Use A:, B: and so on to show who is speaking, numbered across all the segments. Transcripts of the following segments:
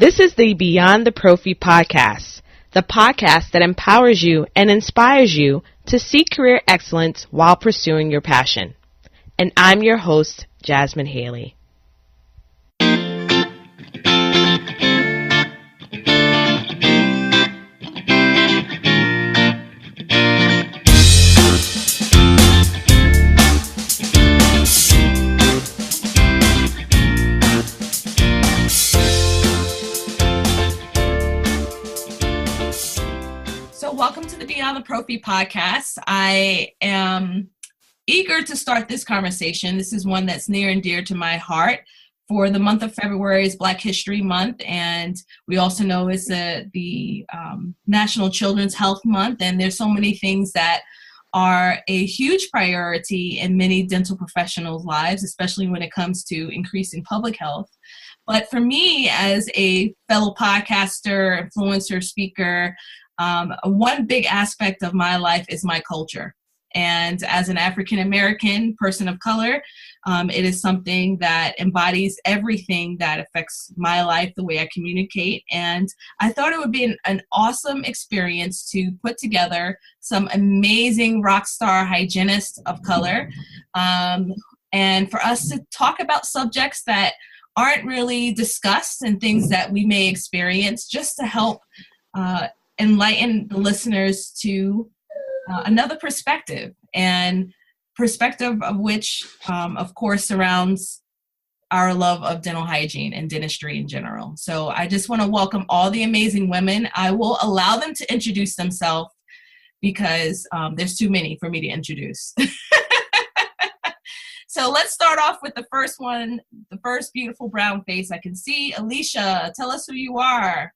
A: This is the Beyond the Prophy podcast, the podcast that empowers you and inspires you to seek career excellence while pursuing your passion. And I'm your host, Jasmine Haley. Welcome to the Beyond the Prophy podcast. I am eager to start this conversation. This is one that's near and dear to my heart. For the month of February is Black History Month, and we also know it's the National Children's Health Month, and there's so many things that are a huge priority in many dental professionals' lives, especially when it comes to increasing public health. But for me, as a fellow podcaster, influencer, speaker, one big aspect of my life is my culture. And as an African-American person of color, it is something that embodies everything that affects my life, the way I communicate. And I thought it would be an awesome experience to put together some amazing rock star hygienists of color, and for us to talk about subjects that aren't really discussed and things that we may experience, just to help enlighten the listeners to another perspective, and perspective of which, of course, surrounds our love of dental hygiene and dentistry in general. So I just want to welcome all the amazing women. I will allow them to introduce themselves because there's too many for me to introduce. So let's start off with the first one, the first beautiful brown face I can see. Alicia, tell us who you are.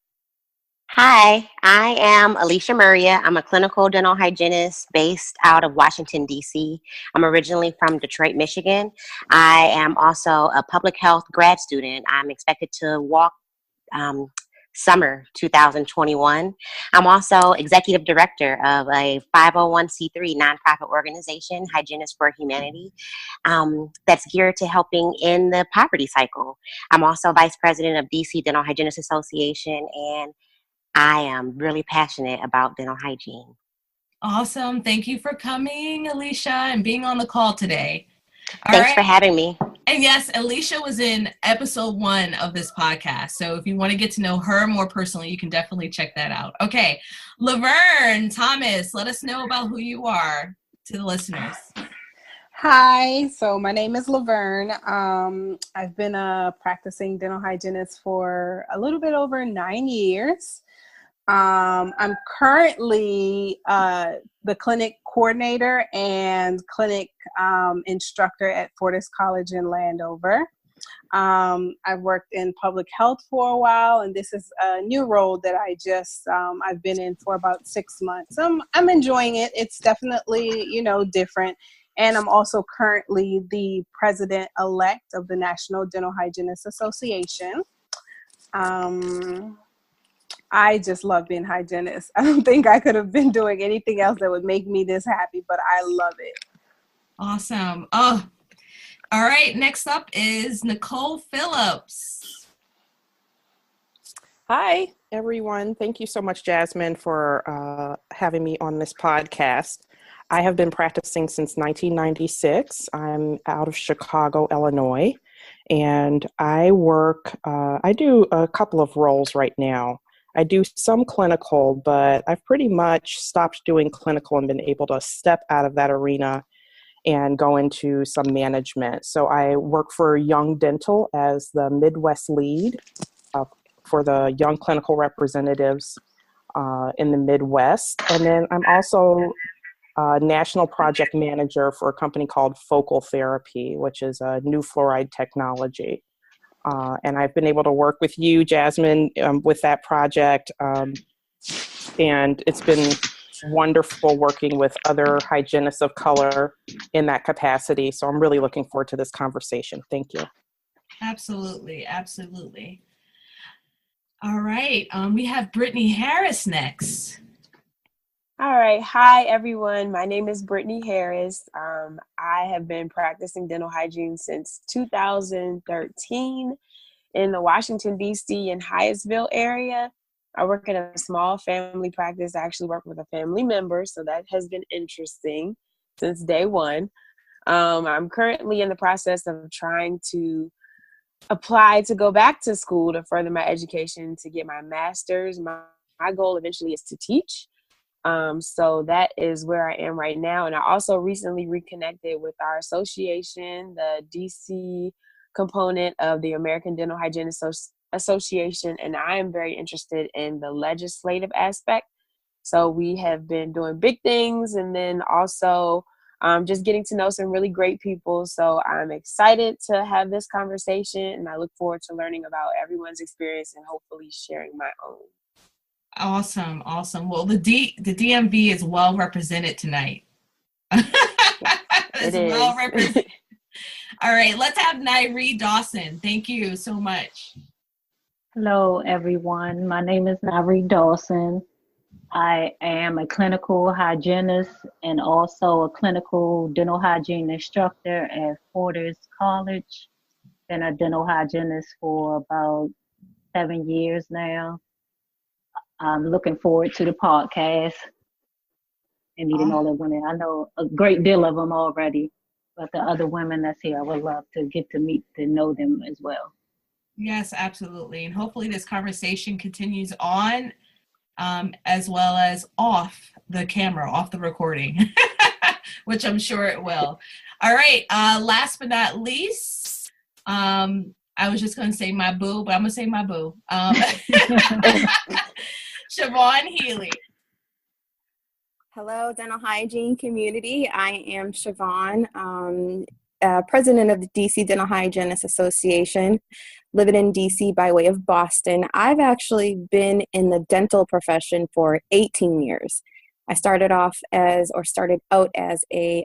B: Hi, I am Alicia Murria. I'm a clinical dental hygienist based out of Washington, D.C. I'm originally from Detroit, Michigan. I am also a public health grad student. I'm expected to walk summer 2021. I'm also executive director of a 501c3 nonprofit organization, Hygienists for Humanity, that's geared to helping in the poverty cycle. I'm also vice president of DC Dental Hygienists Association, and I am really passionate about dental hygiene.
A: Awesome. Thank you for coming, Alicia, and being on the call today.
B: Thanks for having me.
A: And yes, Alicia was in episode 1 of this podcast. So if you want to get to know her more personally, you can definitely check that out. Okay. Laverne Thomas, let us know about who you are to the listeners.
C: Hi, so my name is Laverne. I've been a practicing dental hygienist for a little bit over 9 years. I'm currently the clinic coordinator and clinic instructor at Fortis College in Landover. I've worked in public health for a while, and this is a new role that I've been in for about 6 months. I'm enjoying it. It's definitely, different. And I'm also currently the president-elect of the National Dental Hygiene Association. I just love being hygienist. I don't think I could have been doing anything else that would make me this happy, but I love it.
A: Awesome. Oh, all right. Next up is Nicole Phillips.
D: Hi, everyone. Thank you so much, Jasmine, for having me on this podcast. I have been practicing since 1996. I'm out of Chicago, Illinois, and I do a couple of roles right now. I do some clinical, but I've pretty much stopped doing clinical and been able to step out of that arena and go into some management. So I work for Young Dental as the Midwest lead for the young clinical representatives in the Midwest. And then I'm also national project manager for a company called Focal Therapy, which is a new fluoride technology. And I've been able to work with you, Jasmine, with that project. And it's been wonderful working with other hygienists of color in that capacity. So I'm really looking forward to this conversation. Thank you.
A: Absolutely. Absolutely. All right. We have Brittany Harris next.
E: All right. Hi, everyone. My name is Brittany Harris. I have been practicing dental hygiene since 2013. in the Washington, D.C. and Hyattsville area. I work in a small family practice. I actually work with a family member, so that has been interesting since day one. I'm currently in the process of trying to apply to go back to school to further my education to get my master's. My goal eventually is to teach. So that is where I am right now. And I also recently reconnected with our association, the DC component of the American Dental Hygiene Association. And I am very interested in the legislative aspect. So we have been doing big things, and then also just getting to know some really great people. So I'm excited to have this conversation, and I look forward to learning about everyone's experience and hopefully sharing my own.
A: Awesome. Well, the DMV is well represented tonight. It's well represented. All right, let's have Nairee Dawson. Thank you so much.
F: Hello, everyone. My name is Nairee Dawson. I am a clinical hygienist and also a clinical dental hygiene instructor at Porter's College. Been a dental hygienist for about 7 years now. I'm looking forward to the podcast and meeting all the women. I know a great deal of them already, but the other women that's here, I would love to get to meet to know them as well.
A: Yes, absolutely. And hopefully this conversation continues on as well as off the camera, off the recording, which I'm sure it will. All right. Last but not least, I was just going to say my boo, but I'm going to say my boo. Siobhan Healy.
G: Hello, dental hygiene community. I am Siobhan, president of the DC Dental Hygienists Association, living in DC by way of Boston. I've actually been in the dental profession for 18 years. I started out as a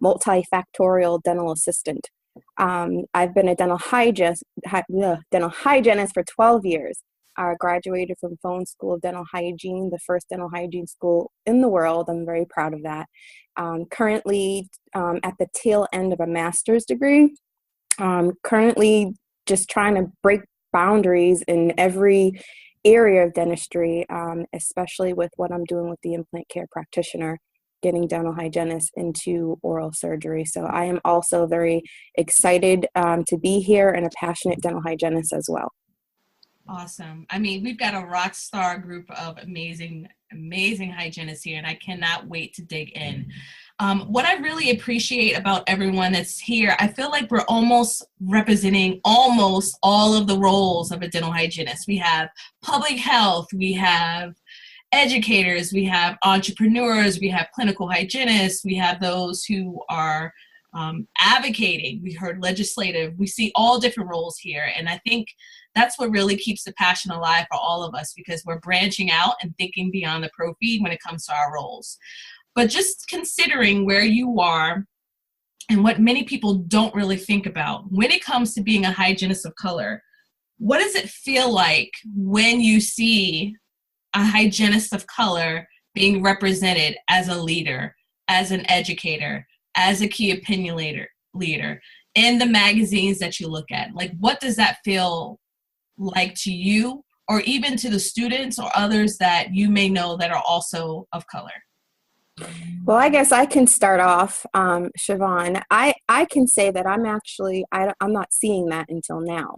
G: multifactorial dental assistant. I've been a dental hygienist for 12 years. I graduated from Phone School of Dental Hygiene, the first dental hygiene school in the world. I'm very proud of that. Currently at the tail end of a master's degree. Currently just trying to break boundaries in every area of dentistry, especially with what I'm doing with the implant care practitioner, getting dental hygienists into oral surgery. So I am also very excited to be here and a passionate dental hygienist as well.
A: Awesome. I mean, we've got a rock star group of amazing hygienists here, and I cannot wait to dig in. What I really appreciate about everyone that's here, I feel like we're almost representing almost all of the roles of a dental hygienist. We have public health, we have educators, we have entrepreneurs, we have clinical hygienists, we have those who are advocating. We heard legislative. We see all different roles here, and I think that's what really keeps the passion alive for all of us, because we're branching out and thinking beyond the pro feed when it comes to our roles. But just considering where you are and what many people don't really think about when it comes to being a hygienist of color, what does it feel like when you see a hygienist of color being represented as a leader, as an educator, as a key opinion leader in the magazines that you look at? Like, what does that feel like to you, or even to the students or others that you may know that are also of color?
G: Well, I guess I can start off, Siobhan. I can say that I'm not seeing that until now.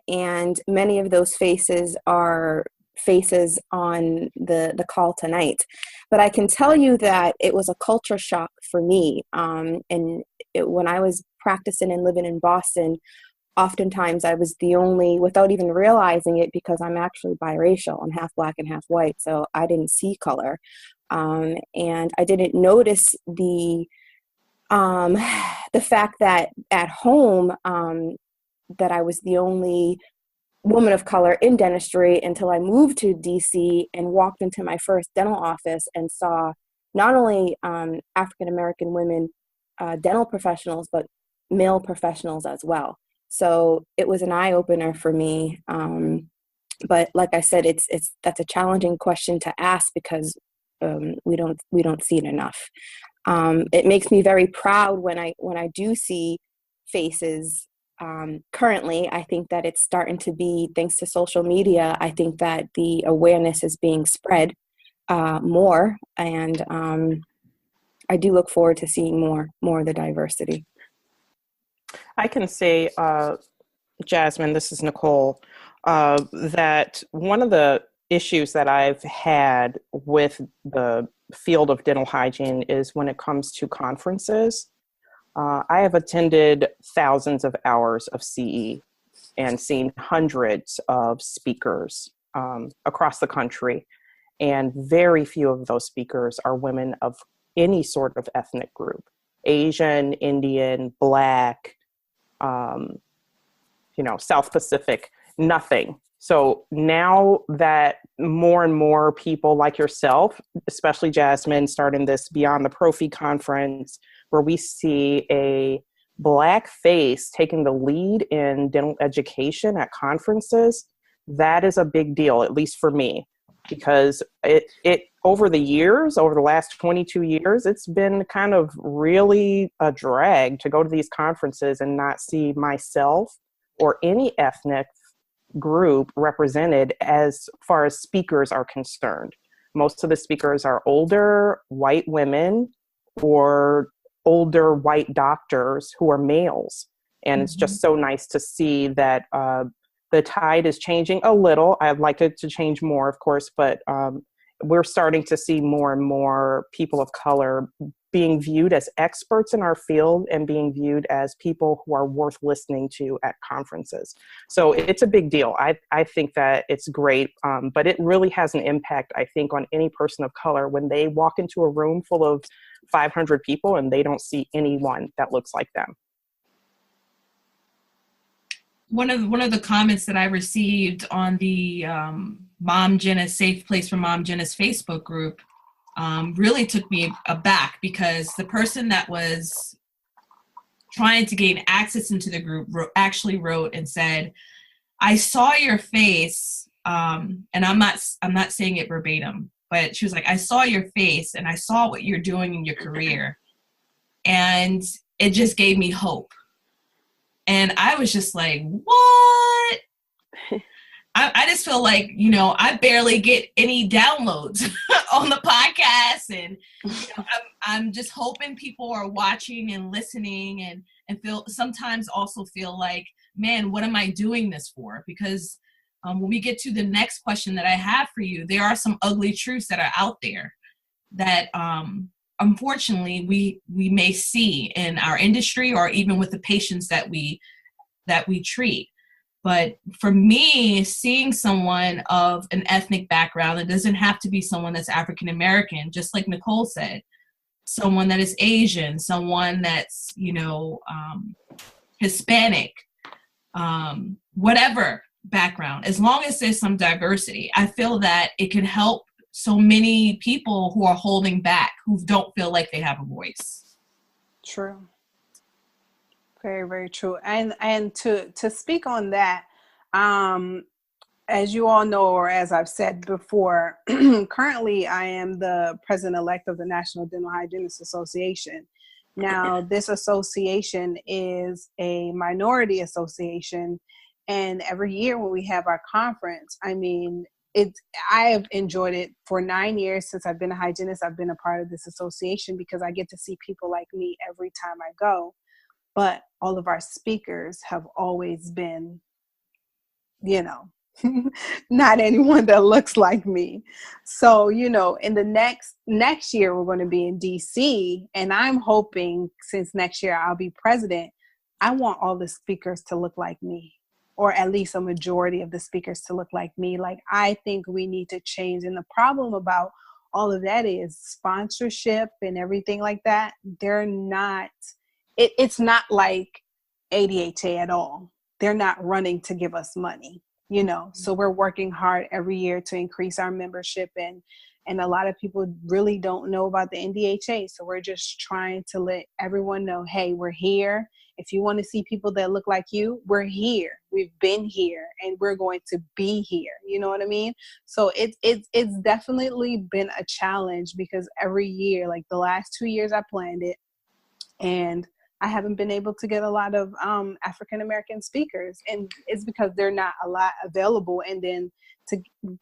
G: And many of those faces are faces on the call tonight. But I can tell you that it was a culture shock for me. When I was practicing and living in Boston, oftentimes I was the only, without even realizing it, because I'm actually biracial. I'm half black and half white, so I didn't see color. And I didn't notice the fact that at home that I was the only woman of color in dentistry until I moved to DC and walked into my first dental office and saw not only African-American women dental professionals, but male professionals as well. So it was an eye-opener for me. But like I said, that's a challenging question to ask, because we don't see it enough. It makes me very proud when I do see faces currently, I think that it's starting to be, thanks to social media, I think that the awareness is being spread more. And I do look forward to seeing more of the diversity.
D: I can say, Jasmine, this is Nicole, that one of the issues that I've had with the field of dental hygiene is when it comes to conferences. I have attended thousands of hours of CE and seen hundreds of speakers across the country, and very few of those speakers are women of any sort of ethnic group: Asian, Indian, Black, South Pacific, nothing. So now that more and more people like yourself, especially Jasmine, starting this Beyond the Prophy conference, where we see a Black face taking the lead in dental education at conferences, that is a big deal, at least for me, because it over the years, over the last 22 years, it's been kind of really a drag to go to these conferences and not see myself or any ethnic group represented as far as speakers are concerned. Most of the speakers are older white women or older white doctors who are males. And it's just so nice to see that the tide is changing a little. I'd like it to change more, of course, but we're starting to see more and more people of color being viewed as experts in our field and being viewed as people who are worth listening to at conferences. So it's a big deal. I think that it's great, but it really has an impact, I think, on any person of color when they walk into a room full of 500 people and they don't see anyone that looks like them.
A: One of the comments that I received on the Mom Jenna's Safe Place for Mom Jenna's Facebook group really took me aback, because the person that was trying to gain access into the group actually wrote and said, "I saw your face," and I'm not saying it verbatim, but she was like, "I saw your face and I saw what you're doing in your career, and it just gave me hope." And I was just like, what? I just feel like, I barely get any downloads on the podcast. And I'm just hoping people are watching and listening and sometimes also feel like, man, what am I doing this for? Because when we get to the next question that I have for you, there are some ugly truths that are out there that unfortunately we may see in our industry or even with the patients that we treat. But for me, seeing someone of an ethnic background, it doesn't have to be someone that's African American, just like Nicole said, someone that is Asian, someone that's Hispanic, whatever background, as long as there's some diversity, I feel that it can help so many people who are holding back, who don't feel like they have a voice.
C: True. Very, very true. And to speak on that, as you all know, or as I've said before, currently I am the president-elect of the National Dental Hygienists Association. Now, this association is a minority association, and every year when we have our conference, I have enjoyed it for 9 years since I've been a hygienist. I've been a part of this association because I get to see people like me every time I go. But all of our speakers have always been, not anyone that looks like me. So, in the next year, we're going to be in DC, and I'm hoping, since next year I'll be president, I want all the speakers to look like me, or at least a majority of the speakers to look like me. Like, I think we need to change. And the problem about all of that is sponsorship and everything like that. They're not, it's not like ADHA at all. They're not running to give us money, so we're working hard every year to increase our membership, and a lot of people really don't know about the NDHA. So we're just trying to let everyone know, hey, we're here. If you want to see people that look like you, we're here. We've been here, and we're going to be here. You know what I mean? So it's definitely been a challenge, because every year, like the last 2 years I planned it, and I haven't been able to get a lot of African American speakers, and it's because they're not a lot available. And then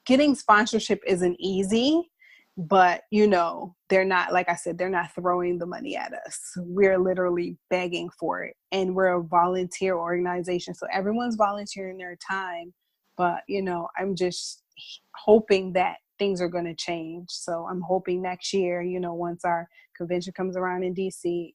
C: getting sponsorship isn't easy, but they're not, like I said, they're not throwing the money at us. We're literally begging for it, and we're a volunteer organization, so everyone's volunteering their time. But I'm just hoping that things are going to change. So I'm hoping next year, once our convention comes around in DC,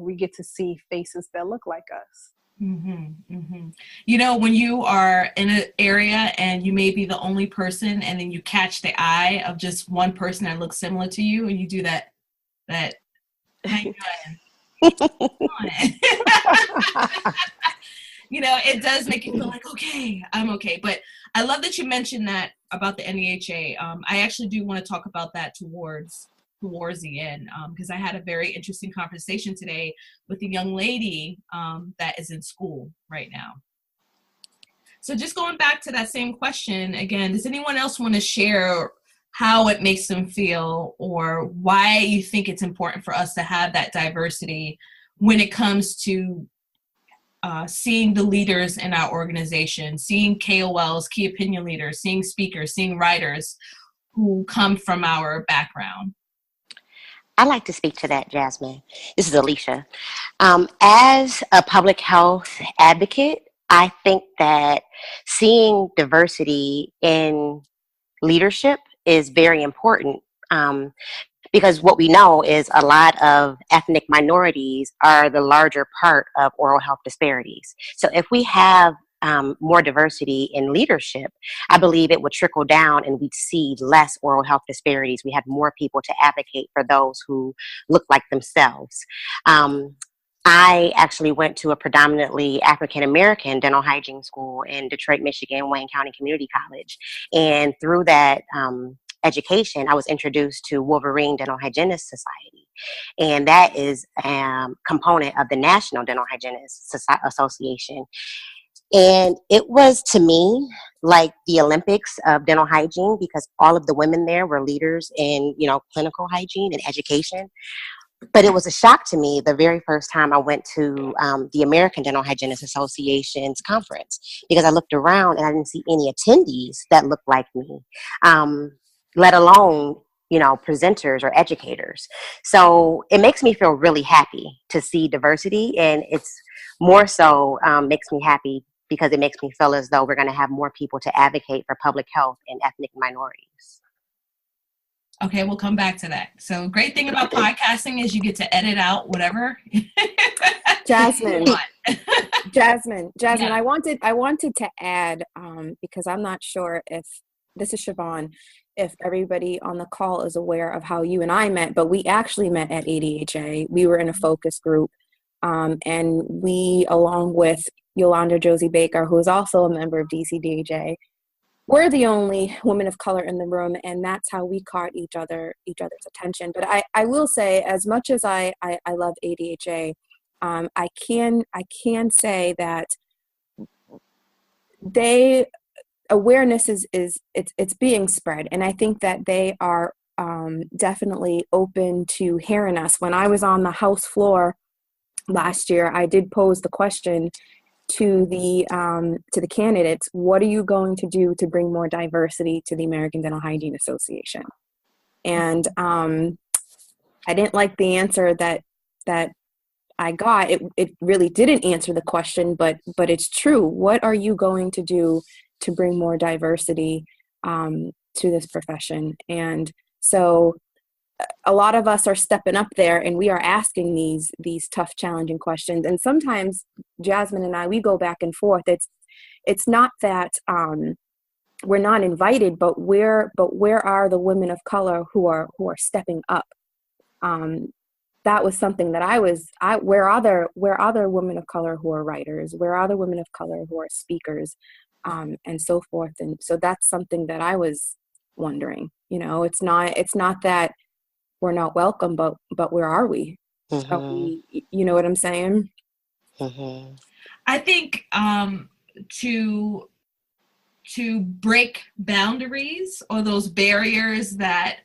C: we get to see faces that look like us.
A: Mm-hmm, mm-hmm. When you are in an area and you may be the only person, and then you catch the eye of just one person that looks similar to you, and you do that, how you doing? It does make you feel like, okay, I'm okay. But I love that you mentioned that about the NEHA. I actually do want to talk about that towards the end, because I had a very interesting conversation today with a young lady that is in school right now. So just going back to that same question again, does anyone else want to share how it makes them feel, or why you think it's important for us to have that diversity when it comes to seeing the leaders in our organization, seeing KOLs, key opinion leaders, seeing speakers, seeing writers who come from our background?
B: I'd like to speak to that, Jasmine. This is Alicia. As a public health advocate, I think that seeing diversity in leadership is very important, because what we know is a lot of ethnic minorities are the larger part of oral health disparities. So if we have more diversity in leadership, I believe it would trickle down and we'd see less oral health disparities. We had more people to advocate for those who look like themselves. I actually went to a predominantly African-American dental hygiene school in Detroit, Michigan, Wayne County Community College. And through that education, I was introduced to Wolverine Dental Hygienists Society. And that is a component of the National Dental Hygienists Association. And it was, to me, like the Olympics of dental hygiene, because all of the women there were leaders in, clinical hygiene and education. But it was a shock to me the very first time I went to the American Dental Hygienists Association's conference, because I looked around and I didn't see any attendees that looked like me, let alone, presenters or educators. So it makes me feel really happy to see diversity, and it's more so makes me happy because it makes me feel as though we're going to have more people to advocate for public health and ethnic minorities.
A: Okay, we'll come back to that. So great thing about podcasting is you get to edit out whatever.
G: Jasmine,
A: Yeah.
G: I wanted to add, because I'm not sure if, this is Siobhan, if everybody on the call is aware of how you and I met, but we actually met at ADHA. We were in a focus group, and we, along with Yolanda Josie Baker, who is also a member of DCDHA, we're the only women of color in the room, and that's how we caught each other's attention. But I will say, as much as I love ADHA, I can say that awareness is it's being spread, and I think that they are definitely open to hearing us. When I was on the House floor last year, I did pose the question to the candidates: what are you going to do to bring more diversity to the American Dental Hygiene Association? And I didn't like the answer that I got. It really didn't answer the question, but it's true. What are you going to do to bring more diversity to this profession? And so a lot of us are stepping up there, and we are asking these tough, challenging questions. And sometimes Jasmine and I, we go back and forth. It's not that we're not invited, but where are the women of color who are stepping up? That was something that where are there women of color who are writers? Where are the women of color who are speakers? And so forth. And so that's something that I was wondering. It's not that we're not welcome, but where are we?
B: Mm-hmm.
G: Are we, you know what I'm saying?
B: Mm-hmm.
A: I think to break boundaries or those barriers that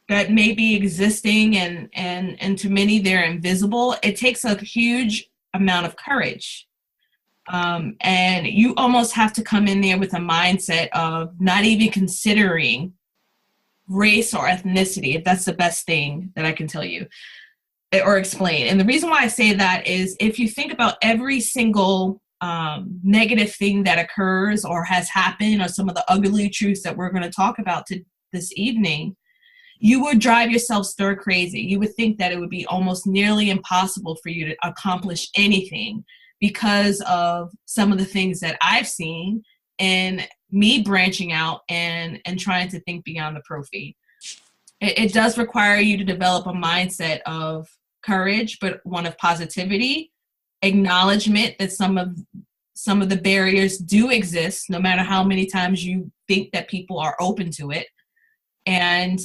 A: that may be existing, and to many they're invisible, it takes a huge amount of courage. And you almost have to come in there with a mindset of not even considering race or ethnicity, if that's the best thing that I can tell you or explain. And the reason why I say that is if you think about every single negative thing that occurs or has happened, or some of the ugly truths that we're going to talk about this evening, you would drive yourself stir crazy. You would think that it would be almost nearly impossible for you to accomplish anything because of some of the things that I've seen and me branching out and trying to think beyond the prophy. It does require you to develop a mindset of courage, but one of positivity, acknowledgement that some of the barriers do exist, no matter how many times you think that people are open to it, and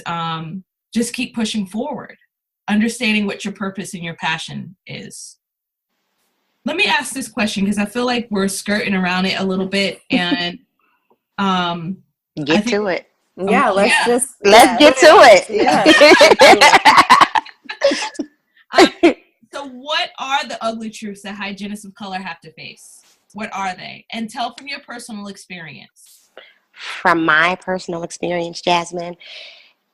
A: just keep pushing forward, understanding what your purpose and your passion is. Let me ask this question because I feel like we're skirting around it a little bit, and
B: get to it.
G: Yeah, let's
B: get to it.
A: Yeah. So what are the ugly truths that hygienists of color have to face? What are they? And tell from your personal experience.
B: From my personal experience, Jasmine,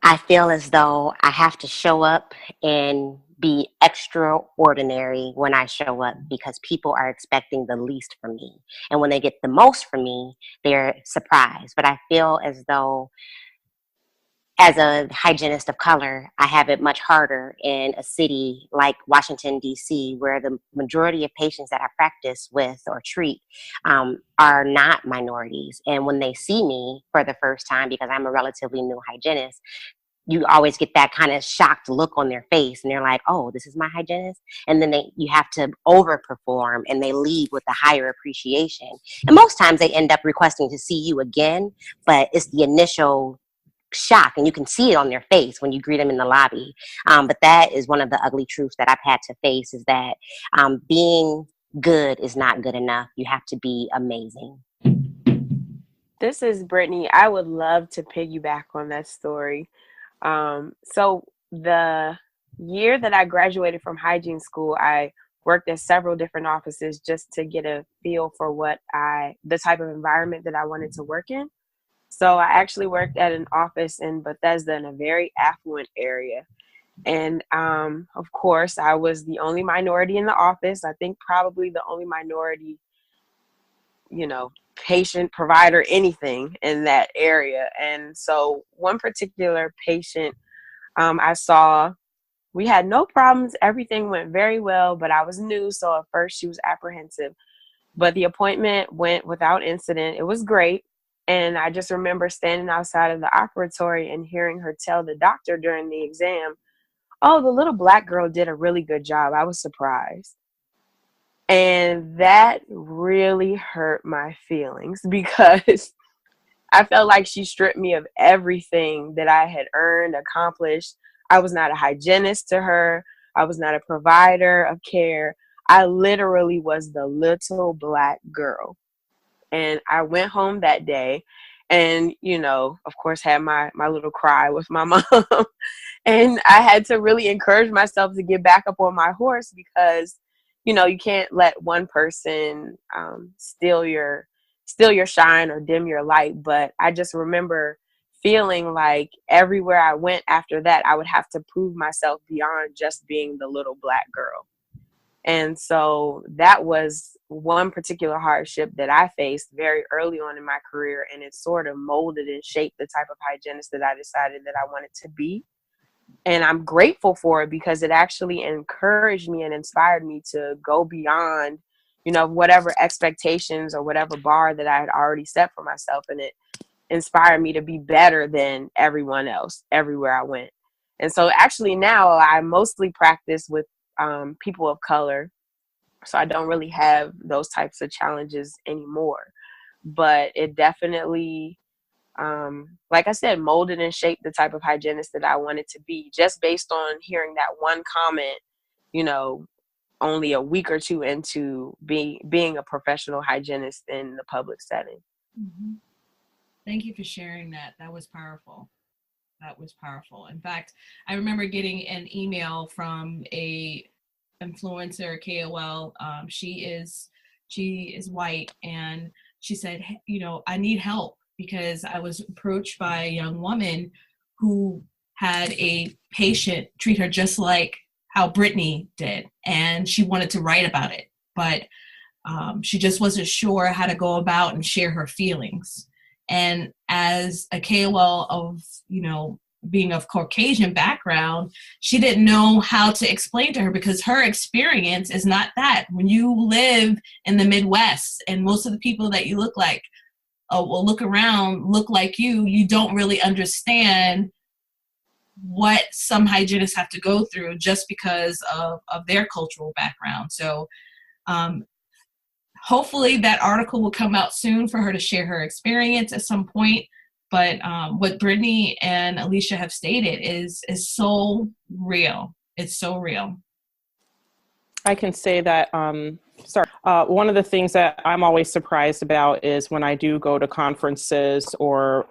B: I feel as though I have to show up and be extraordinary when I show up, because people are expecting the least from me. And when they get the most from me, they're surprised. But I feel as though as a hygienist of color, I have it much harder in a city like Washington, D.C., where the majority of patients that I practice with or treat are not minorities. And when they see me for the first time, because I'm a relatively new hygienist, you always get that kind of shocked look on their face, and they're like, oh, this is my hygienist? And then you have to overperform, and they leave with a higher appreciation. And most times they end up requesting to see you again, but it's the initial shock, and you can see it on their face when you greet them in the lobby. But that is one of the ugly truths that I've had to face, is that being good is not good enough. You have to be amazing.
E: This is Brittany. I would love to piggyback on that story. So the year that I graduated from hygiene school, I worked at several different offices just to get a feel for the type of environment that I wanted to work in. So I actually worked at an office in Bethesda, in a very affluent area. And of course, I was the only minority in the office. I think probably the only minority, patient, provider, anything in that area. And so one particular patient I saw, we had no problems. Everything went very well, but I was new. So at first she was apprehensive, but the appointment went without incident. It was great. And I just remember standing outside of the operatory and hearing her tell the doctor during the exam, oh, the little black girl did a really good job. I was surprised. And that really hurt my feelings, because I felt like she stripped me of everything that I had earned, accomplished. I was not a hygienist to her. I was not a provider of care. I literally was the little black girl. And I went home that day and, of course, had my little cry with my mom. And I had to really encourage myself to get back up on my horse, because, you can't let one person steal your shine or dim your light. But I just remember feeling like everywhere I went after that, I would have to prove myself beyond just being the little black girl. And so that was one particular hardship that I faced very early on in my career. And it sort of molded and shaped the type of hygienist that I decided that I wanted to be. And I'm grateful for it, because it actually encouraged me and inspired me to go beyond, whatever expectations or whatever bar that I had already set for myself. And it inspired me to be better than everyone else everywhere I went. And so actually now I mostly practice with people of color. So I don't really have those types of challenges anymore. But it definitely, like I said, molded and shaped the type of hygienist that I wanted to be, just based on hearing that one comment, only a week or two into being a professional hygienist in the public setting.
A: Mm-hmm. Thank you for sharing that. That was powerful. That was powerful. In fact, I remember getting an email from a influencer, KOL. She is white, and she said, "Hey, I need help because I was approached by a young woman who had a patient treat her just like how Brittany did, and she wanted to write about it, but she just wasn't sure how to go about and share her feelings." And as a KOL of, being of Caucasian background, she didn't know how to explain to her because her experience is not that. When you live in the Midwest and most of the people that you look like, look like you don't really understand what some hygienists have to go through just because of their cultural background. So hopefully that article will come out soon for her to share her experience at some point. But what Brittany and Alicia have stated is so real. It's so real.
D: I can say that, one of the things that I'm always surprised about is when I do go to conferences or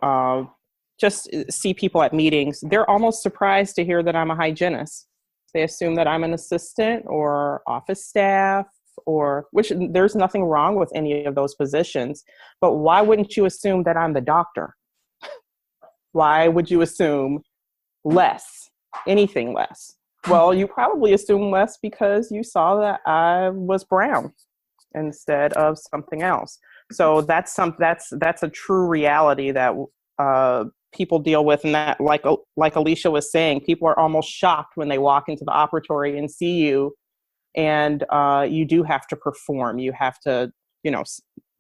D: just see people at meetings, they're almost surprised to hear that I'm a hygienist. They assume that I'm an assistant or office staff, which there's nothing wrong with any of those positions, but why wouldn't you assume that I'm the doctor? Why would you assume anything less? Well, you probably assume less because you saw that I was brown instead of something else. So that's a true reality that people deal with, and that, like Alicia was saying, people are almost shocked when they walk into the operatory and see you, and you do have to perform. You have to,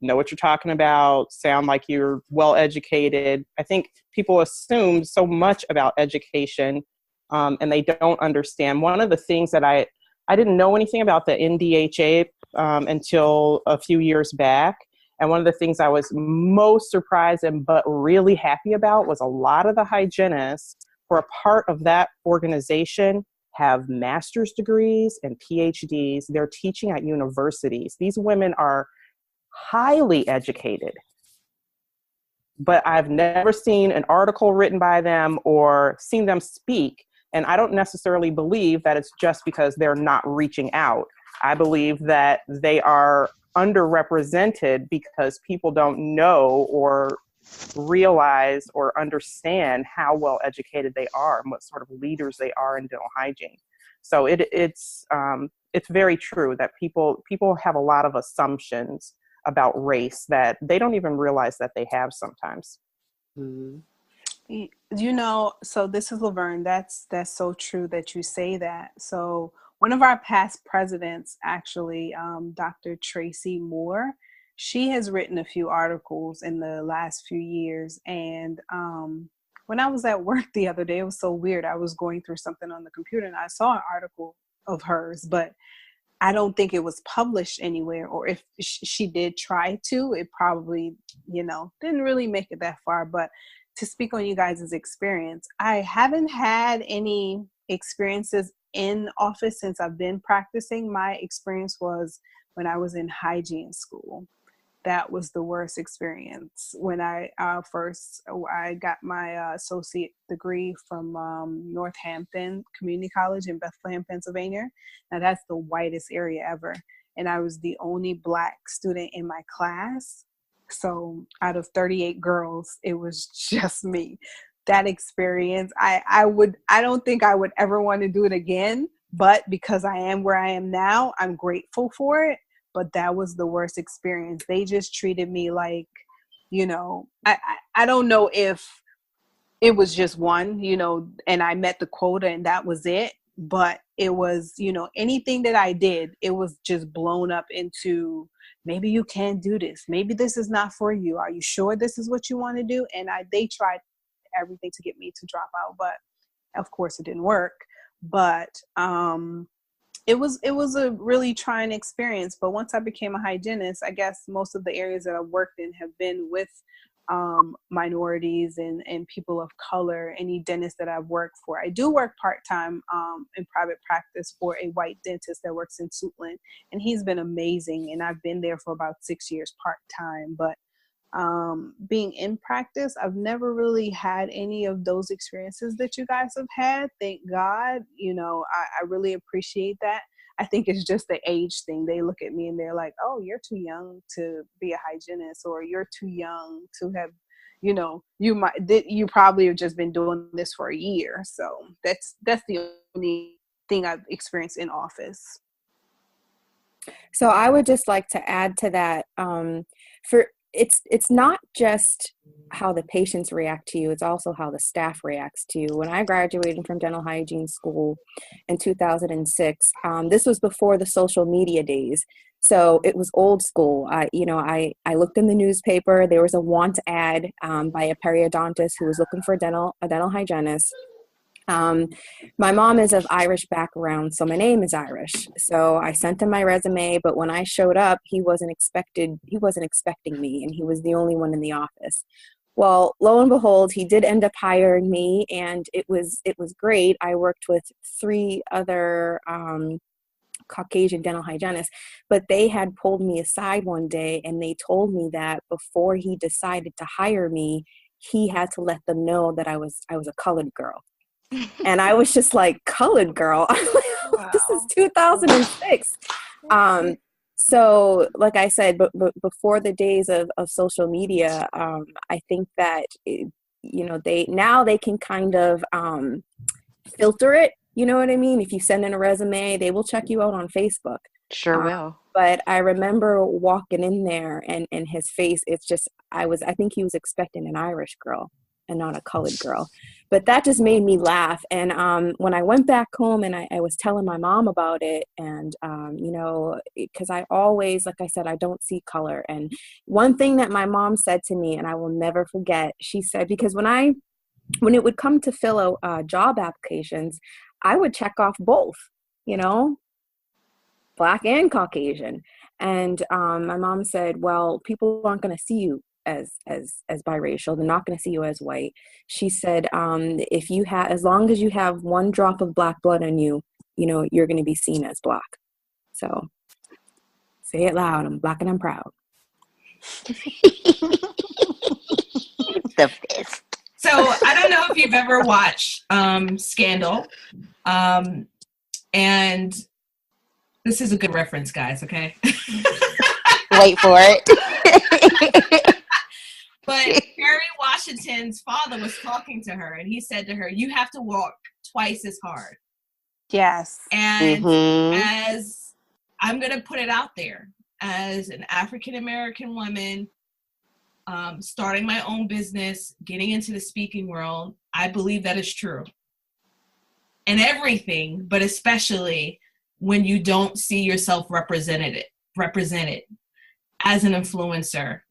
D: know what you're talking about, sound like you're well educated. I think people assume so much about education, and they don't understand. One of the things that I didn't know anything about the NDHA until a few years back. And one of the things I was most surprised but really happy about was a lot of the hygienists who are a part of that organization have master's degrees and PhDs. They're teaching at universities. These women are highly educated, but I've never seen an article written by them or seen them speak. And I don't necessarily believe that it's just because they're not reaching out. I believe that they are underrepresented because people don't know or realize or understand how well educated they are and what sort of leaders they are in dental hygiene. So it's very true that people have a lot of assumptions about race that they don't even realize that they have sometimes.
C: Mm-hmm. So this is Laverne. That's so true that you say that. So one of our past presidents, actually, Dr. Tracy Moore, she has written a few articles in the last few years. And when I was at work the other day, it was so weird. I was going through something on the computer and I saw an article of hers, but I don't think it was published anywhere, or if she did try to, it probably, didn't really make it that far. But to speak on you guys' experience, I haven't had any experiences in office since I've been practicing. My experience was when I was in hygiene school. That was the worst experience. When I got my associate degree from Northampton Community College in Bethlehem, Pennsylvania. Now that's the whitest area ever. And I was the only Black student in my class. So out of 38 girls, it was just me. That experience, I don't think I would ever want to do it again, but because I am where I am now, I'm grateful for it. But that was the worst experience. They just treated me like, I don't know if it was just one, and I met the quota and that was it. But it was, anything that I did, it was just blown up into, maybe you can't do this. Maybe this is not for you. Are you sure this is what you want to do? And they tried everything to get me to drop out, but of course it didn't work. But it was a really trying experience. But once I became a hygienist, I guess most of the areas that I've worked in have been with minorities and people of color. Any dentist that I've worked for, I do work part-time in private practice for a white dentist that works in Suitland, and he's been amazing, and I've been there for about 6 years part-time. But being in practice, I've never really had any of those experiences that you guys have had. Thank God. I really appreciate that. I think it's just the age thing. They look at me and they're like, oh, you're too young to be a hygienist, or you're too young to have, you probably have just been doing this for a year. So that's the only thing I've experienced in office.
G: So I would just like to add to that, it's not just how the patients react to you, it's also how the staff reacts to you. When I graduated from dental hygiene school in 2006, this was before the social media days. So it was old school. I looked in the newspaper. There was a want ad by a periodontist who was looking for a dental hygienist. My mom is of Irish background, so my name is Irish. So I sent him my resume, but when I showed up, he wasn't expecting me, and he was the only one in the office. Well, lo and behold, he did end up hiring me, and it was great. I worked with 3 other Caucasian dental hygienists, but they had pulled me aside one day and they told me that before he decided to hire me, he had to let them know that I was a colored girl. And I was just like, colored girl? Wow. This is 2006. So like I said, but before the days of social media, I think that, they can kind of filter it. You know what I mean? If you send in a resume, they will check you out on Facebook.
B: Sure will.
G: But I remember walking in there and his face, it's just, I think he was expecting an Irish girl and not a colored girl. But that just made me laugh. And when I went back home and I was telling my mom about it, and, because I always, like I said, I don't see color. And one thing that my mom said to me, and I will never forget, she said, because when it would come to fill out job applications, I would check off both, Black and Caucasian. And my mom said, well, people aren't going to see you as biracial. They're not going to see you as white. She said, as long as you have 1 drop of Black blood in you, you're going to be seen as Black. So say it loud. I'm Black and I'm proud.
B: The best.
A: So I don't know if you've ever watched Scandal, and this is a good reference, guys, okay?
B: Wait for it.
A: But Kerry Washington's father was talking to her, and he said to her, you have to walk twice as hard.
C: Yes.
A: And as I'm going to put it out there, as an African-American woman, starting my own business, getting into the speaking world, I believe that is true. And everything, but especially when you don't see yourself represented as an influencer.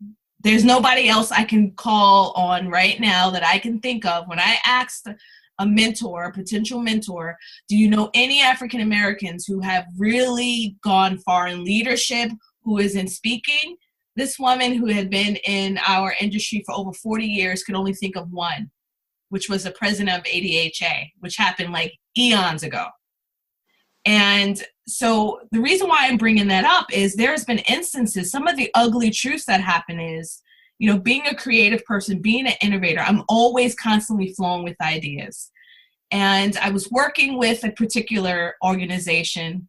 A: There's nobody else I can call on right now that I can think of. When I asked a mentor, a potential mentor, do you know any African Americans who have really gone far in leadership, who is in speaking? This woman, who had been in our industry for over 40 years, could only think of one, which was the president of ADHA, which happened like eons ago. And so the reason why I'm bringing that up is there's been instances, some of the ugly truths that happen is, being a creative person, being an innovator, I'm always constantly flowing with ideas. And I was working with a particular organization,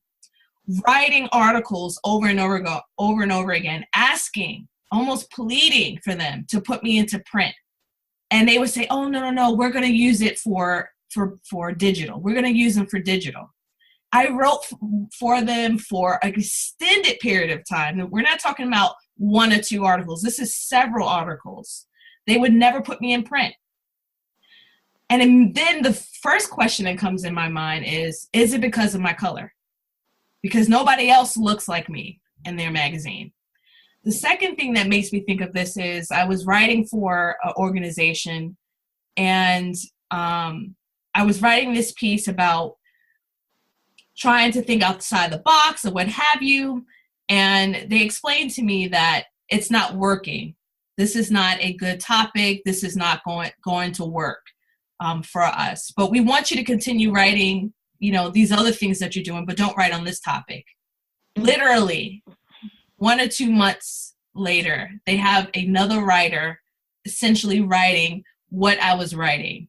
A: writing articles over and over again, asking, almost pleading for them to put me into print. And they would say, oh, no, we're going to use it for digital. We're going to use them for digital. I wrote for them for an extended period of time. We're not talking about 1 or 2 articles. This is several articles. They would never put me in print. And then the first question that comes in my mind is it because of my color? Because nobody else looks like me in their magazine. The second thing that makes me think of this is I was writing for an organization, and I was writing this piece about trying to think outside the box or what have you. And they explained to me that it's not working. This is not a good topic. This is not going to work for us. But we want you to continue writing, these other things that you're doing, but don't write on this topic. Literally 1 or 2 months later, they have another writer essentially writing what I was writing,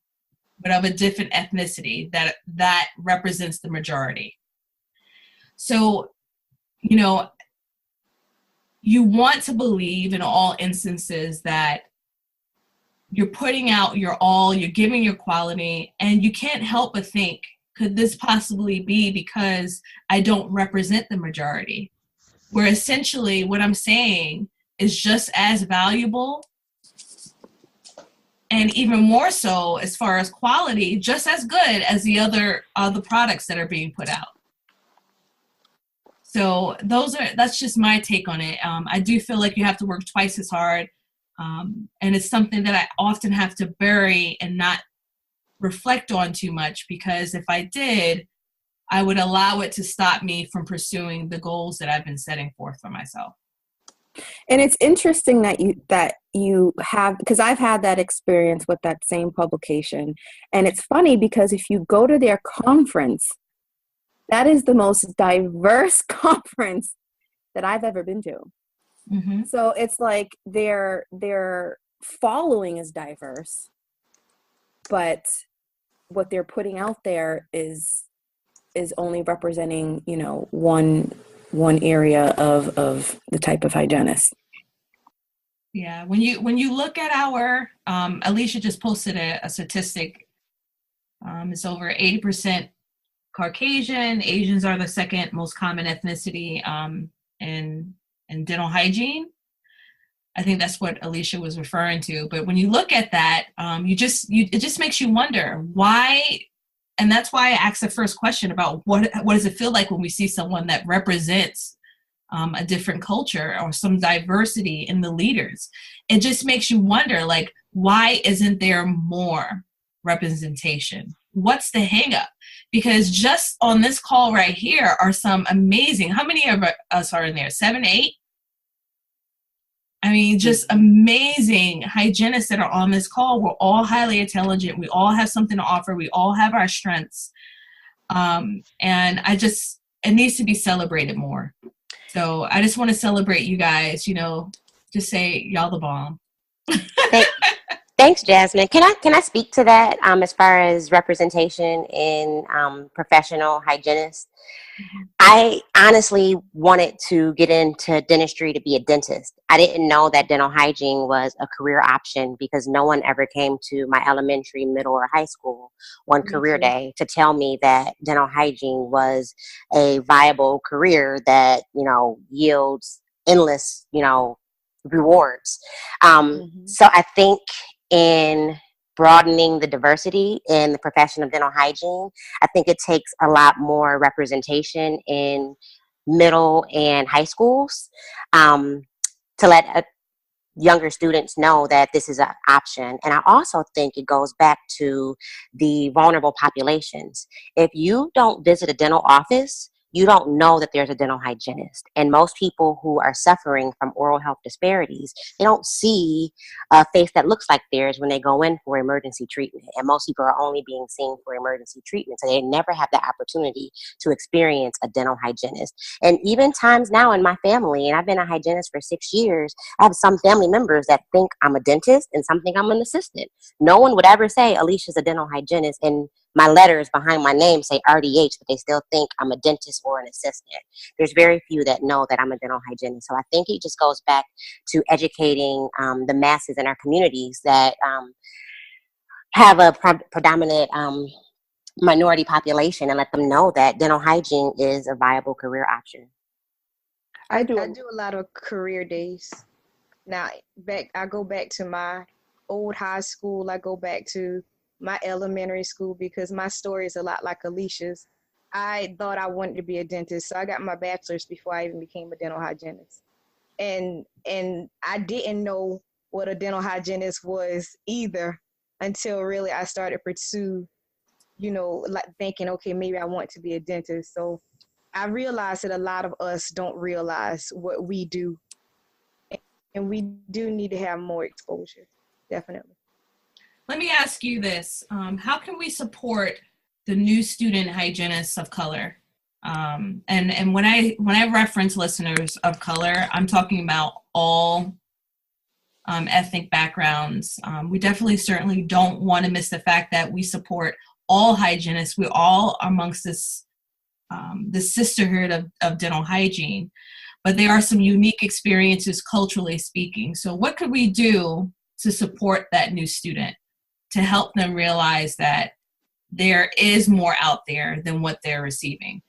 A: but of a different ethnicity that represents the majority. So, you know, you want to believe in all instances that you're putting out your all, you're giving your quality, and you can't help but think, could this possibly be because I don't represent the majority? Where essentially what I'm saying is just as valuable, and even more so as far as quality, just as good as the other products that are being put out. So that's just my take on it. I do feel like you have to work twice as hard. And it's something that I often have to bury and not reflect on too much, because if I did, I would allow it to stop me from pursuing the goals that I've been setting forth for myself.
G: And it's interesting that you have, because I've had that experience with that same publication. And it's funny because if you go to their conference, that is the most diverse conference that I've ever been to. Mm-hmm. So it's like their following is diverse, but what they're putting out there is only representing, you know, one area of the type of hygienist.
A: Yeah, when you look at our Alicia just posted a statistic. It's over 80% Caucasian. Asians are the second most common ethnicity in dental hygiene. I think that's what Alicia was referring to. But when you look at that, it just makes you wonder why. And that's why I asked the first question about what does it feel like when we see someone that represents a different culture or some diversity in the leaders. It just makes you wonder, like, why isn't there more representation? What's the hang up? Because just on this call right here are some amazing, how many of us are in there? 7, 8? I mean, just amazing hygienists that are on this call. We're all highly intelligent. We all have something to offer. We all have our strengths. And it needs to be celebrated more. So I just want to celebrate you guys, you know, just say y'all the bomb.
B: Thanks, Jasmine. Can I speak to that as far as representation in professional hygienists? I honestly wanted to get into dentistry to be a dentist. I didn't know that dental hygiene was a career option because no one ever came to my elementary, middle, or high school on career day to tell me that dental hygiene was a viable career that, you know, yields endless, you know, rewards. So I think in broadening the diversity in the profession of dental hygiene, I think it takes a lot more representation in middle and high schools to let younger students know that this is an option. And I also think it goes back to the vulnerable populations. If you don't visit a dental office, you don't know that there's a dental hygienist. And most people who are suffering from oral health disparities, they don't see a face that looks like theirs when they go in for emergency treatment. And most people are only being seen for emergency treatment. So they never have the opportunity to experience a dental hygienist. And even times now in my family, and I've been a hygienist for 6 years, I have some family members that think I'm a dentist and some think I'm an assistant. No one would ever say Alicia's a dental hygienist, and my letters behind my name say RDH, but they still think I'm a dentist or an assistant. There's very few that know that I'm a dental hygienist. So I think it just goes back to educating the masses in our communities that have a predominant minority population, and let them know that dental hygiene is a viable career option.
H: I do a lot of career days. Now, I go back to my old high school. I go back to my elementary school because my story is a lot like Alicia's. I thought I wanted to be a dentist, so I got my bachelor's before I even became a dental hygienist. And I didn't know what a dental hygienist was either until really I started to pursue, you know, like thinking, okay, maybe I want to be a dentist. So I realized that a lot of us don't realize what we do, and we do need to have more exposure, definitely.
A: Let me ask you this. How can we support the new student hygienists of color And when I reference listeners of color, I'm talking about all ethnic backgrounds. We definitely certainly don't want to miss the fact that we support all hygienists. We're all amongst this sisterhood of dental hygiene, but there are some unique experiences culturally speaking. So what could we do to support that new student, to help them realize that there is more out there than what they're receiving?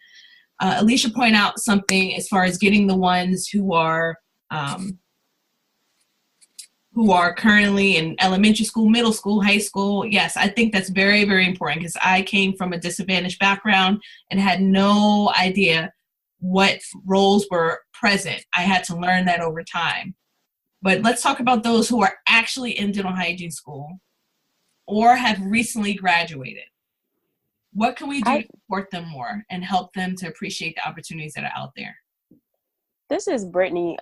A: Alicia pointed out something as far as getting the ones who are currently in elementary school, middle school, high school. Yes, I think that's very, very important, because I came from a disadvantaged background and had no idea what roles were present. I had to learn that over time. But let's talk about those who are actually in dental hygiene school or have recently graduated. What can we do to support them more and help them to appreciate the opportunities that are out there?
E: This is Brittany.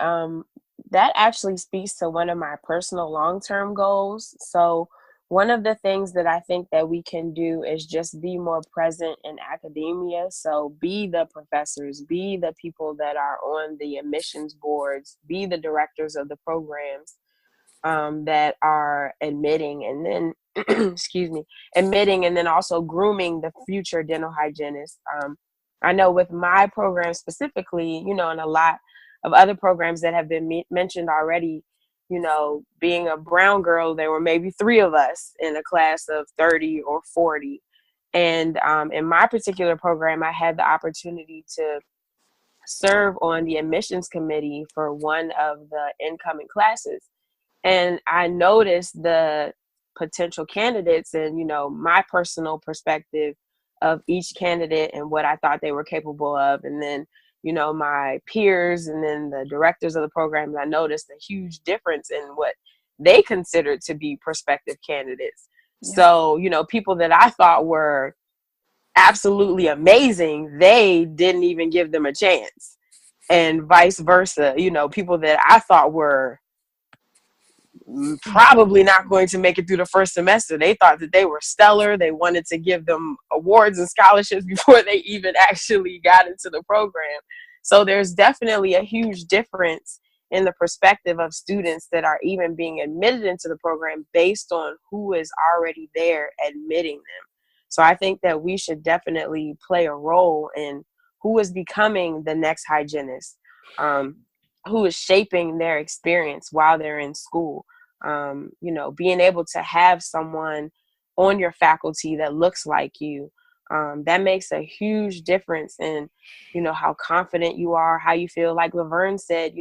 E: That actually speaks to one of my personal long-term goals. So one of the things that I think that we can do is just be more present in academia. So be the professors, be the people that are on the admissions boards, be the directors of the programs that are admitting, and then admitting and then also grooming the future dental hygienists. I know with my program specifically, and a lot of other programs that have been mentioned already, being a brown girl, there were maybe 3 of us in a class of 30 or 40. And in my particular program, I had the opportunity to serve on the admissions committee for one of the incoming classes. And I noticed the potential candidates and, my personal perspective of each candidate and what I thought they were capable of. And then, my peers and then the directors of the program, I noticed a huge difference in what they considered to be prospective candidates. Yeah. So, people that I thought were absolutely amazing, they didn't even give them a chance. And vice versa, people that I thought were probably not going to make it through the first semester, they thought that they were stellar. They wanted to give them awards and scholarships before they even actually got into the program. So there's definitely a huge difference in the perspective of students that are even being admitted into the program based on who is already there admitting them. So I think that we should definitely play a role in who is becoming the next hygienist, who is shaping their experience while they're in school. Being able to have someone on your faculty that looks like you, that makes a huge difference in, how confident you are, how you feel. Like Laverne said,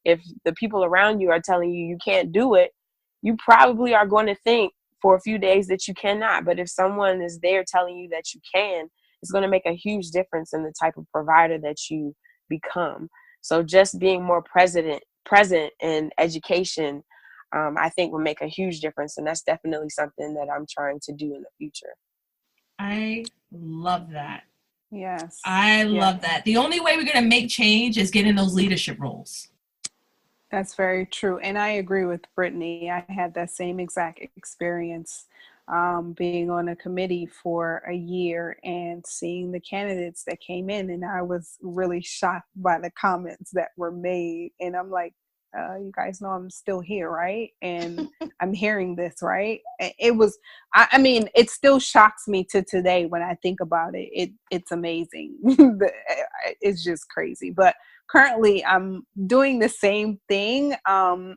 E: if the people around you are telling you you can't do it, you probably are going to think for a few days that you cannot. But if someone is there telling you that you can, it's going to make a huge difference in the type of provider that you become. So just being more present in education, I think will make a huge difference. And that's definitely something that I'm trying to do in the future.
A: I love that.
C: Yes.
A: I love that. The only way we're going to make change is getting those leadership roles.
C: That's very true. And I agree with Brittany. I had that same exact experience, being on a committee for a year and seeing the candidates that came in. And I was really shocked by the comments that were made. And I'm like, you guys know I'm still here, right? And I'm hearing this, right? It was, I mean, it still shocks me to today when I think about it. It's amazing. It's just crazy. But currently I'm doing the same thing on,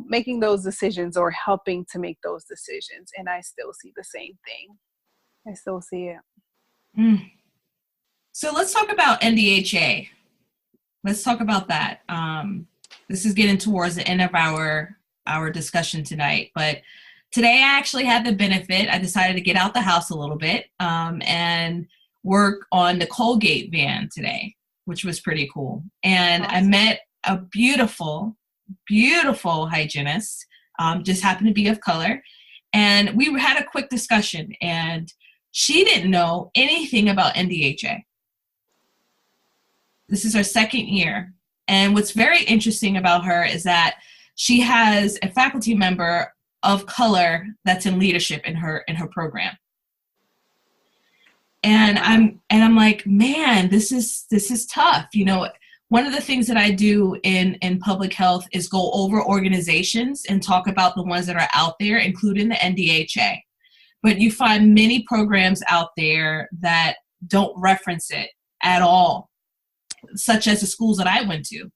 C: making those decisions or helping to make those decisions. And I still see the same thing. I still see it.
A: Mm. So let's talk about NDHA. Let's talk about that. This is getting towards the end of our discussion tonight, but today I actually had the benefit. I decided to get out the house a little bit and work on the Colgate van today, which was pretty cool. And awesome. I met a beautiful, beautiful hygienist, just happened to be of color. And we had a quick discussion, and she didn't know anything about NDHA. This is her second year. And what's very interesting about her is that she has a faculty member of color that's in leadership in her program. And I'm like, man, this is tough. You know, one of the things that I do in public health is go over organizations and talk about the ones that are out there, including the NDHA. But you find many programs out there that don't reference it at all, such as the schools that I went to.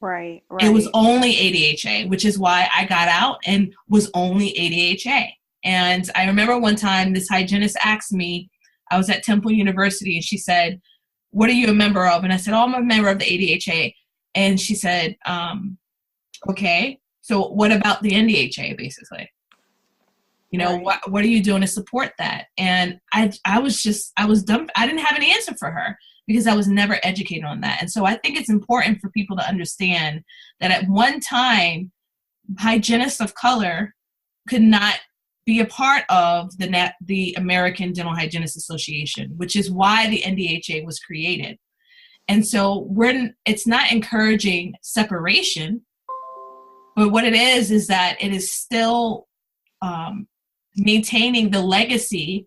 C: Right.
A: It was only ADHA, which is why I got out and was only ADHA. And I remember one time this hygienist asked me, I was at Temple University, and she said, "What are you a member of?" And I said, "Oh, I'm a member of the ADHA." And she said, "Okay, so what about the NDHA, basically? You know, what are you doing to support that?" And I was dumb. I didn't have an answer for her because I was never educated on that. And so I think it's important for people to understand that at one time, hygienists of color could not be a part of the American Dental Hygienists Association, which is why the NDHA was created. And so it's not encouraging separation, but what it is that it is still maintaining the legacy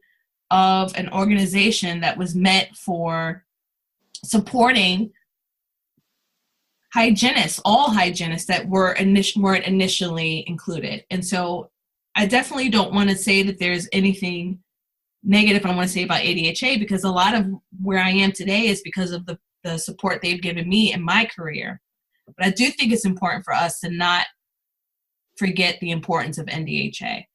A: of an organization that was meant for supporting hygienists, all hygienists that weren't initially included. And so I definitely don't want to say that there's anything negative I want to say about ADHA, because a lot of where I am today is because of the support they've given me in my career. But I do think it's important for us to not forget the importance of NDHA.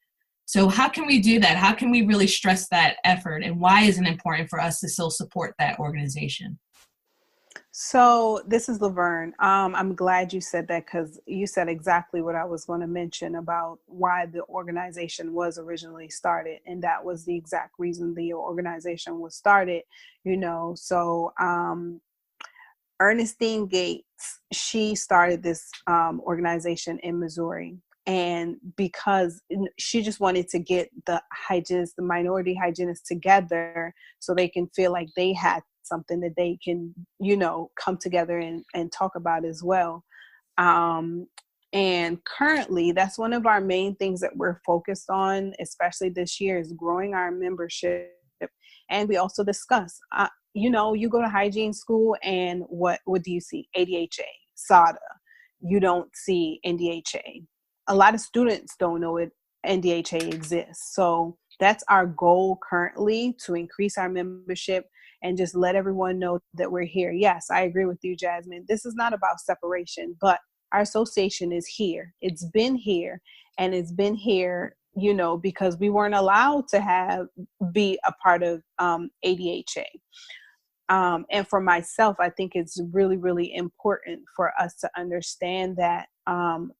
A: So how can we do that? How can we really stress that effort? And why is it important for us to still support that organization?
C: So this is Laverne. I'm glad you said that, because you said exactly what I was going to mention about why the organization was originally started. And that was the exact reason the organization was started, you know. So Ernestine Gates, she started this organization in Missouri. And because she just wanted to get the hygienists, the minority hygienists together so they can feel like they had something that they can, you know, come together and talk about as well. And currently, that's one of our main things that we're focused on, especially this year, is growing our membership. And we also discuss, you know, you go to hygiene school and what do you see? ADHA, SADA. You don't see NDHA. A lot of students don't know NDHA exists. So that's our goal currently, to increase our membership and just let everyone know that we're here. Yes, I agree with you, Jasmine. This is not about separation, but our association is here. It's been here, and it's been here, you know, because we weren't allowed to be a part of ADHA. And for myself, I think it's really, really important for us to understand that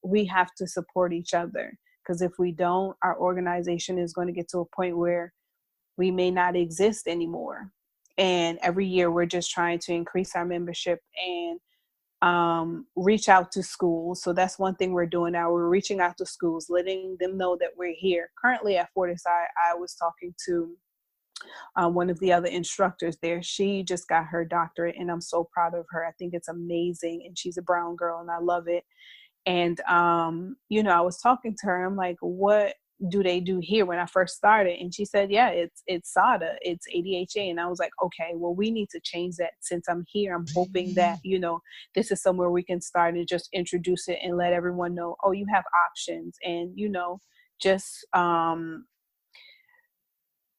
C: we have to support each other, because if we don't, our organization is going to get to a point where we may not exist anymore. And every year we're just trying to increase our membership and reach out to schools. So that's one thing we're doing now. We're reaching out to schools, letting them know that we're here. Currently at Fortis, I was talking to one of the other instructors there. She just got her doctorate, and I'm so proud of her. I think it's amazing. And she's a brown girl, and I love it. And, you know, I was talking to her. I'm like, what do they do here when I first started? And she said, yeah, it's SADA, it's ADHA. And I was like, okay, well, we need to change that. Since I'm here, I'm hoping that, you know, this is somewhere we can start and just introduce it and let everyone know, oh, you have options. And, you know, just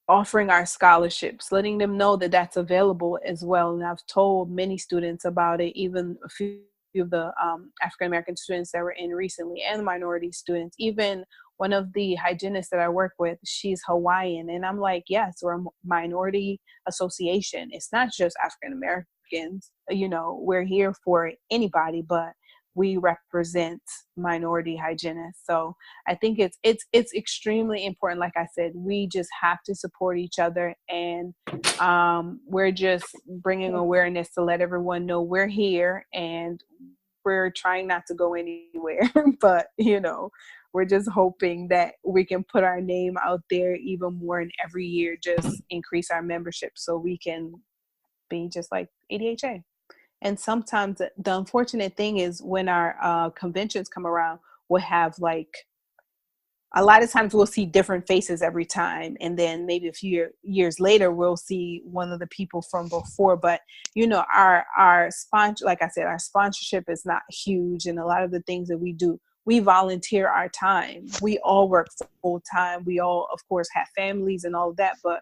C: offering our scholarships, letting them know that that's available as well. And I've told many students about it, even a few of the African-American students that were in recently, and minority students. Even one of the hygienists that I work with, she's Hawaiian. And I'm like, yes, we're a minority association. It's not just African-Americans, you know, we're here for anybody, but we represent minority hygienists. So I think it's extremely important. Like I said, we just have to support each other, and we're just bringing awareness to let everyone know we're here, and we're trying not to go anywhere. But, you know, we're just hoping that we can put our name out there even more, and every year just increase our membership so we can be just like ADHA. And sometimes the unfortunate thing is when our conventions come around, we'll have like a lot of times we'll see different faces every time. And then maybe a few years later, we'll see one of the people from before. But, you know, our sponsor, like I said, our sponsorship is not huge. And a lot of the things that we do, we volunteer our time. We all work full time. We all, of course, have families and all of that, but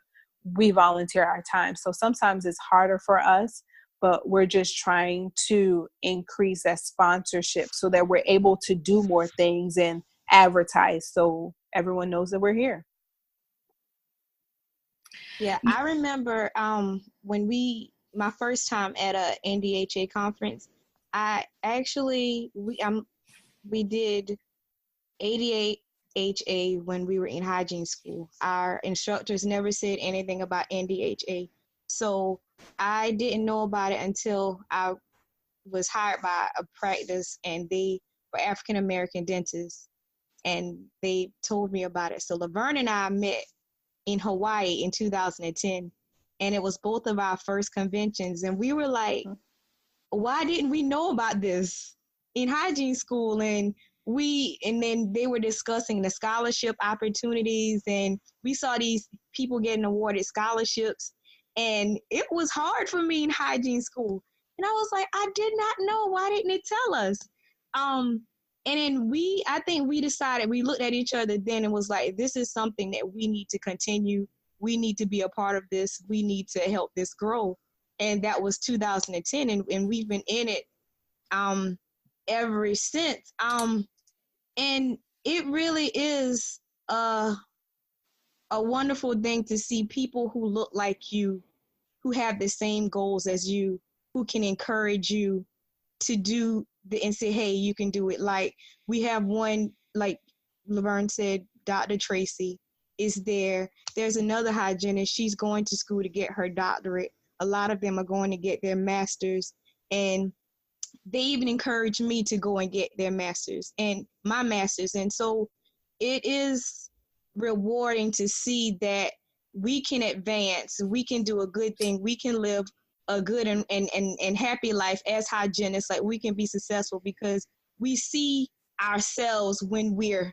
C: we volunteer our time. So sometimes it's harder for us, but we're just trying to increase that sponsorship so that we're able to do more things and advertise so everyone knows that we're here.
H: Yeah, I remember when my first time at a NDHA conference, we did ADHA when we were in hygiene school. Our instructors never said anything about NDHA. So I didn't know about it until I was hired by a practice, and they were African American dentists, and they told me about it. So Laverne and I met in Hawaii in 2010, and it was both of our first conventions. And we were like, why didn't we know about this in hygiene school? And then they were discussing the scholarship opportunities, and we saw these people getting awarded scholarships. And it was hard for me in hygiene school. And I was like, I did not know. Why didn't it tell us? And then I think we decided, we looked at each other then and was like, this is something that we need to continue. We need to be a part of this. We need to help this grow. And that was 2010. And we've been in it ever since. And it really is a wonderful thing to see people who look like you, who have the same goals as you, who can encourage you to do and say, hey, you can do it. Like we have one, like Laverne said, Dr. Tracy is there. There's another hygienist. She's going to school to get her doctorate. A lot of them are going to get their master's, and they even encourage me to go and get their master's and my master's. And so it is rewarding to see that we can advance, we can do a good thing, we can live a good and happy life as hygienists. Like we can be successful because we see ourselves when we're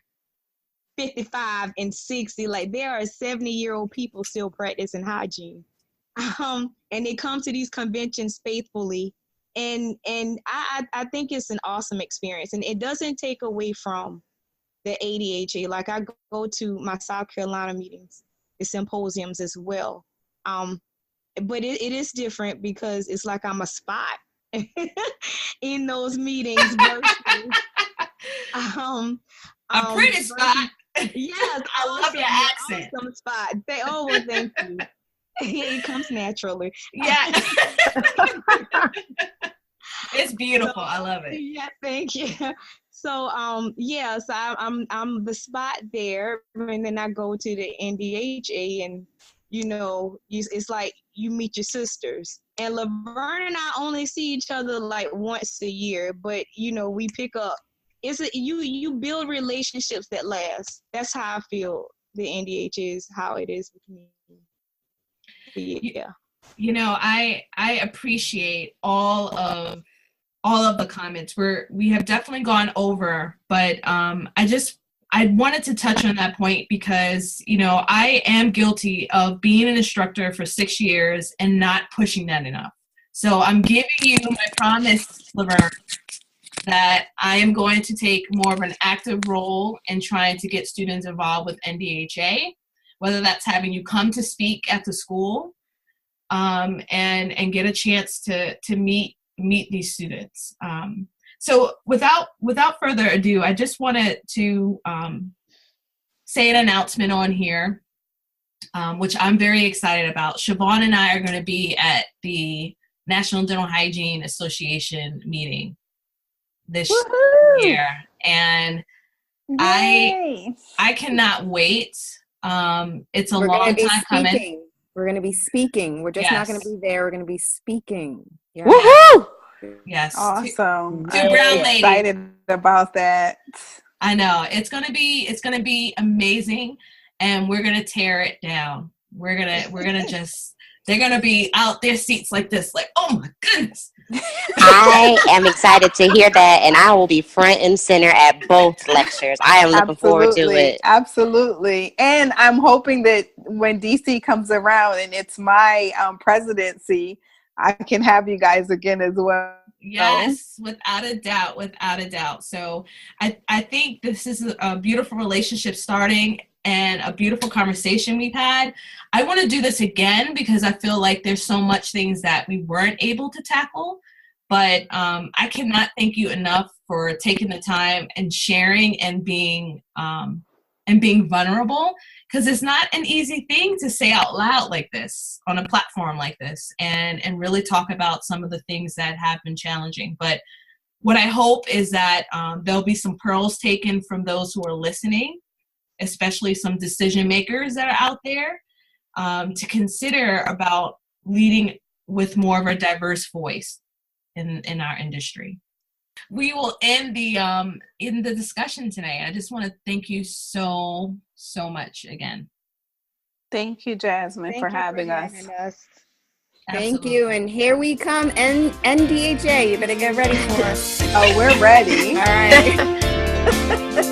H: 55 and 60. Like there are 70-year-old people still practicing hygiene, and they come to these conventions faithfully. And I think it's an awesome experience, and it doesn't take away from the ADHA. Like I go to my South Carolina meetings, the symposiums as well. But it is different because it's like I'm a spot in those meetings.
A: A pretty spot.
H: Yes,
A: I love your accent.
H: Awesome spot. Well, thank you. It comes naturally.
A: Yeah. It's beautiful. I love it.
H: Yeah, thank you. So so I'm the spot there, and then I go to the NDHA, and it's like you meet your sisters. And Laverne and I only see each other like once a year, but we pick up. You build relationships that last. That's how I feel the NDHA is, how it is with me. Yeah.
A: I appreciate all of the comments. We have definitely gone over, but I wanted to touch on that point because, I am guilty of being an instructor for 6 years and not pushing that enough. So I'm giving you my promise, Laverne, that I am going to take more of an active role in trying to get students involved with NDHA, whether that's having you come to speak at the school and get a chance to meet these students. So without further ado, I just wanted to say an announcement on here, which I'm very excited about. Siobhan and I are going to be at the National Dental Hygiene Association meeting this year, and I cannot wait. It's a long time coming.
G: We're going to be speaking. We're just not going to be there. We're going to be speaking. Yeah.
C: Woohoo!
A: Yes.
C: Awesome.
A: Two brown ladies.
C: Excited about that.
A: I know. It's gonna be amazing, and we're gonna tear it down. We're gonna just, they're gonna be out their seats like this, like, oh my goodness,
B: I am excited to hear that, and I will be front and center at both lectures. I am looking forward to it.
C: Absolutely. And I'm hoping that when DC comes around and it's my presidency, I can have you guys again as well.
A: Yes, without a doubt, without a doubt. So I think this is a beautiful relationship starting and a beautiful conversation we've had. I want to do this again because I feel like there's so much things that we weren't able to tackle. But I cannot thank you enough for taking the time and sharing and being vulnerable, because it's not an easy thing to say out loud like this on a platform like this and really talk about some of the things that have been challenging. But what I hope is that there'll be some pearls taken from those who are listening, especially some decision makers that are out there, to consider about leading with more of a diverse voice in our industry. We will end the discussion today. I just want to thank you so much again.
C: Thank you, Jasmine, for having us.
G: Thank you. And here we come, NDHA. You better get ready for us.
C: Oh, we're ready.
G: All right.